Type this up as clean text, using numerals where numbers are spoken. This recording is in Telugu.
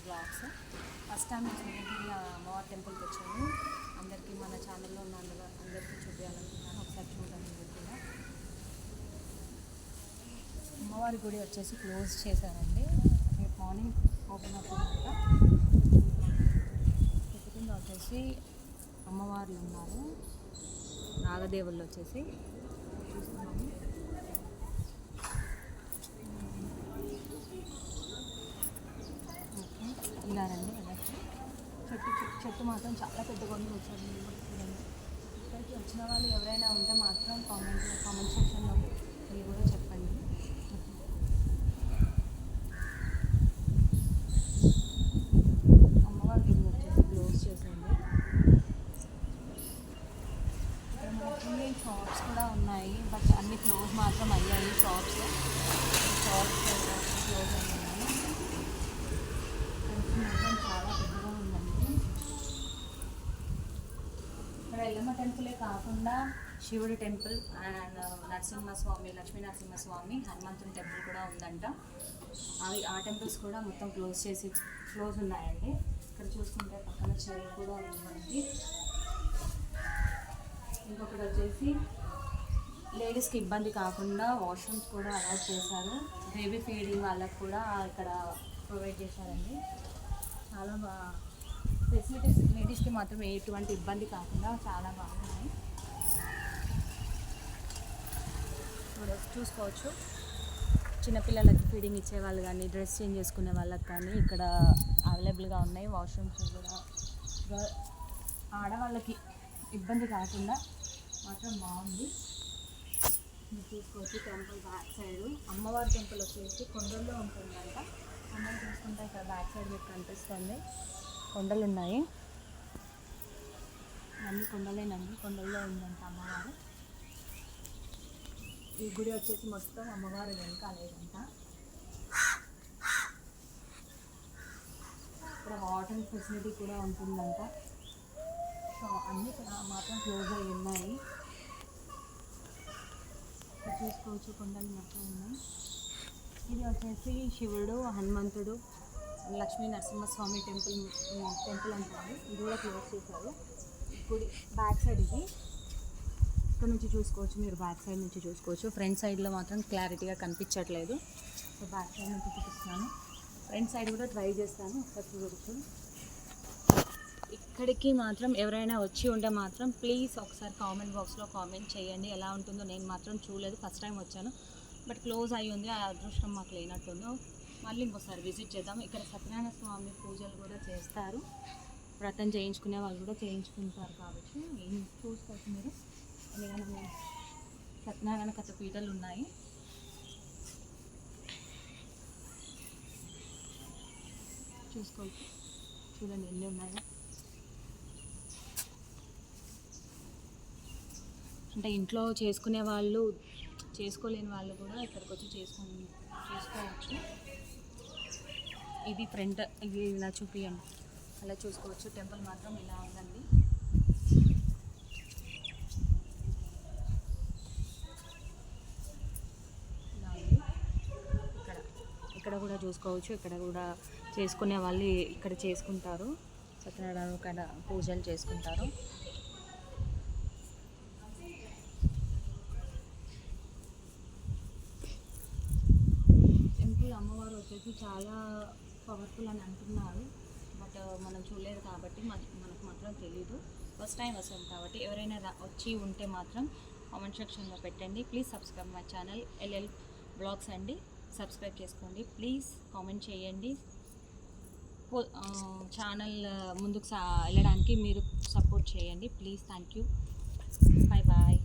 బ్లాగ్స్. ఫస్ట్ టైం నేను అమ్మవారి టెంపుల్కి వచ్చాను. అందరికీ మన ఛానల్లో ఉన్న అందరికీ చూపించాలనుకుంటున్నాను. ఒకసారి చూడండి మీరు కూడా. అమ్మవారి గుడి వచ్చేసి క్లోజ్ చేశారండి. రేపు మార్నింగ్ ఓపెన్ అవుతుందంట. కింద వచ్చేసి అమ్మవార్లు ఉన్నారు, నాగదేవుళ్ళు వచ్చేసి చూస్తున్నాము. ఇలా రండి. చెట్టు మాత్రం చాలా పెద్దగా ఉంది. వచ్చారు ఇక్కడికి వచ్చిన వాళ్ళు ఎవరైనా ఉంటే మాత్రం కామెంట్ సెక్షన్లో మీరు కూడా చెప్పండి. అమ్మవారి గుడి వచ్చేసి క్లోజ్ చేసింది. ఇక్కడ మనకి షాప్స్ కూడా ఉన్నాయి, బట్ అన్ని క్లోజ్ మాత్రం అయ్యాయి. షాప్స్ క్లోజ్ అయ్యాయి. మాత్రం చాలా పెద్దగా ఉందండి. ఇక్కడ ఎల్లమ్మ టెంపులే కాకుండా శివుడి టెంపుల్ అండ్ నరసింహస్వామి, లక్ష్మీ నరసింహస్వామి, హనుమంతుని టెంపుల్ కూడా ఉందంట. ఆ టెంపుల్స్ కూడా మొత్తం క్లోజ్ ఉన్నాయండి. ఇక్కడ చూసుకుంటే పక్కన చెరువు కూడా ఉంది మనకి. ఇంకొకటి వచ్చేసి లేడీస్కి ఇబ్బంది కాకుండా వాష్రూమ్స్ కూడా అలౌట్ చేశారు. బేబీ ఫీడింగ్ వాళ్ళకు కూడా ఇక్కడ ప్రొవైడ్ చేశారండి. చాలా ఫెసిలిటీస్ లేడీస్కి మాత్రం ఎటువంటి ఇబ్బంది కాకుండా చాలా బాగున్నాయి. చూసుకోవచ్చు. చిన్నపిల్లలకి ఫీడింగ్ ఇచ్చేవాళ్ళు కానీ, డ్రెస్ చేంజ్ చేసుకునే వాళ్ళకి కానీ ఇక్కడ అవైలబుల్గా ఉన్నాయి. వాష్రూమ్స్ కూడా ఆడవాళ్ళకి ఇబ్బంది కాకుండా మాత్రం బాగుంది. మీరు చూసుకోవచ్చు. టెంపుల్ బ్యాక్ సైడ్ అమ్మవారి టెంపుల్ వచ్చేసి కొండల్లో ఉంటుందంట. కొండలు చూసుకుంటే ఇక్కడ బ్యాక్ సైడ్ మీకు కనిపిస్తుంది. కొండలు ఉన్నాయి, అన్ని కొండలేనండి. కొండల్లో ఉందంట అమ్మవారు. ఈ గుడి వచ్చేసి మొత్తం అమ్మవారి వెనకాలేదంట. ఇక్కడ వాటర్ ఫెసిలిటీ కూడా ఉంటుందంట. సో అన్నీ మాత్రం క్లోజ్ అయ్యి ఉన్నాయి. చూసుకోవచ్చు. కొండలు మొత్తం ఉన్నాయి. ఇది వచ్చేసి శివుడు, హనుమంతుడు, లక్ష్మీ నరసింహస్వామి టెంపుల్ అంటారు. ఇది కూడా క్లోజ్ చేశారు. గుడి బ్యాక్ సైడ్ ఇది. ఇక్కడ నుంచి చూసుకోవచ్చు, మీరు బ్యాక్ సైడ్ నుంచి చూసుకోవచ్చు. ఫ్రంట్ సైడ్లో మాత్రం క్లారిటీగా కనిపించట్లేదు. సో బ్యాక్ సైడ్ నుంచి చూపిస్తాను. ఫ్రంట్ సైడ్ కూడా ట్రై చేస్తాను. ఒకసారి చూడవచ్చు. ఇక్కడికి మాత్రం ఎవరైనా వచ్చి ఉంటే మాత్రం ప్లీజ్ ఒకసారి కామెంట్ బాక్స్లో కామెంట్ చేయండి ఎలా ఉంటుందో. నేను మాత్రం చూడలేదు, ఫస్ట్ టైం వచ్చాను, బట్ క్లోజ్ అయ్యి ఉంది. ఆ అదృష్టం మాకు లేనట్టుందో. మళ్ళీ ఇంకోసారి విజిట్ చేద్దాం. ఇక్కడ సత్యనారాయణ స్వామి పూజలు కూడా చేస్తారు. వ్రతం చేయించుకునే వాళ్ళు కూడా చేయించుకుంటారు కాబట్టి చూసుకోవచ్చు మీరు. ఎందుకంటే సత్యనారాయణ కథ పీటలు ఉన్నాయి. చూసుకోవచ్చు. చూడండి ఎన్ని ఉన్నాయో. అంటే ఇంట్లో చేసుకునే వాళ్ళు, చేసుకోలేని వాళ్ళు కూడా ఇక్కడికి వచ్చి చేసుకోవచ్చు. ఇది ఫ్రంట్, ఇది ఇలా చూపియండి. అలా చూసుకోవచ్చు. టెంపుల్ మాత్రం ఇలా ఉందండి. ఇలా ఉంది. ఇక్కడ కూడా చూసుకోవచ్చు. ఇక్కడ కూడా చేసుకునే వాళ్ళు ఇక్కడ చేసుకుంటారు. సత్యనారాయణ ఇక్కడ పూజలు చేసుకుంటారు. అమ్మవారు వచ్చేసి చాలా పవర్ఫుల్ అని అంటున్నారు, బట్ మనం చూడలేదు కాబట్టి మనకు మాత్రం తెలీదు. ఫస్ట్ టైం వస్తుంది కాబట్టి ఎవరైనా వచ్చి ఉంటే మాత్రం కామెంట్ సెక్షన్లో పెట్టండి. Please subscribe my channel LL blogs అండి. సబ్స్క్రైబ్ చేసుకోండి ప్లీజ్. కామెంట్ చేయండి. ఛానల్ ముందుకు వెళ్ళడానికి మీరు సపోర్ట్ చేయండి please. Thank you. Bye bye.